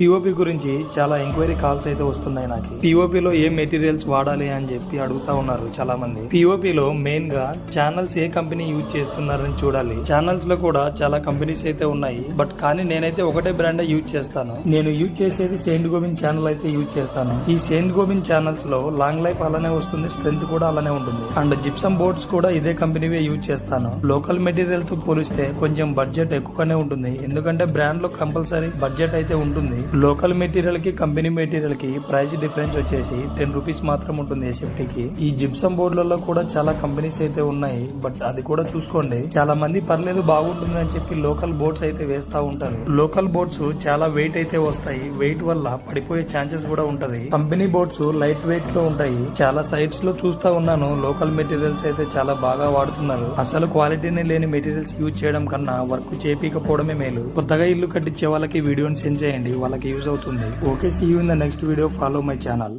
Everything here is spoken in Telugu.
పిఓపి గురించి చాలా ఎంక్వైరీ కాల్స్ అయితే వస్తున్నాయి. నాకు పిఓపిలో ఏ మెటీరియల్స్ వాడాలి అని చెప్పి అడుగుతా ఉన్నారు చాలా మంది. పిఓపిలో మెయిన్ గా ఛానల్స్ ఏ కంపెనీ యూజ్ చేస్తున్నారని చూడాలి. ఛానల్స్ లో కూడా చాలా కంపెనీస్ అయితే ఉన్నాయి, బట్ కానీ నేనైతే ఒకటే బ్రాండ్ యూజ్ చేస్తాను. నేను యూజ్ చేసేది సెయింట్ గోబిన్ ఛానల్ అయితే యూజ్ చేస్తాను. ఈ సెయింట్ గోబిన్ ఛానల్స్ లో లాంగ్ లైఫ్ అలానే వస్తుంది, స్ట్రెంత్ కూడా అలానే ఉంటుంది. అండ్ జిప్సమ్ బోర్డ్స్ కూడా ఇదే కంపెనీవే యూజ్ చేస్తాను. లోకల్ మెటీరియల్ తో పోలిస్తే కొంచెం బడ్జెట్ ఎక్కువనే ఉంటుంది, ఎందుకంటే బ్రాండ్ లో కంపల్సరీ బడ్జెట్ అయితే ఉంటుంది. లోకల్ మెటీరియల్ కి కంపెనీ మెటీరియల్ కి ప్రైస్ డిఫరెన్స్ వచ్చేసి 10 రూపీస్ మాత్రం ఉంటుంది సేఫ్టీకి. ఈ జిప్సమ్ బోర్డులలో కూడా చాలా కంపెనీస్ అయితే ఉన్నాయి, బట్ అది కూడా చూసుకోండి. చాలా మంది పర్లేదు బాగుంటుంది అని చెప్పి లోకల్ బోర్డ్స్ అయితే వేస్తా ఉంటారు. లోకల్ బోర్డ్స్ చాలా వెయిట్ అయితే వస్తాయి, వెయిట్ వల్ల పడిపోయే ఛాన్సెస్ కూడా ఉంటది. కంపెనీ బోర్డ్స్ లైట్ వెయిట్ లో ఉంటాయి. చాలా సైట్స్ లో చూస్తా ఉన్నాను, లోకల్ మెటీరియల్స్ అయితే చాలా బాగా వాడుతున్నారు. అసలు క్వాలిటీనే లేని మెటీరియల్స్ యూజ్ చేయడం కన్నా వర్క్ చేపించకపోవడమే మేలు. కొత్తగా ఇల్లు కట్టించే వాళ్ళకి వీడియోని సెండ్ చేయండి, వాళ్ళకి యూజ్ అవుతుంది. Okay, see you in the next video. Follow my channel.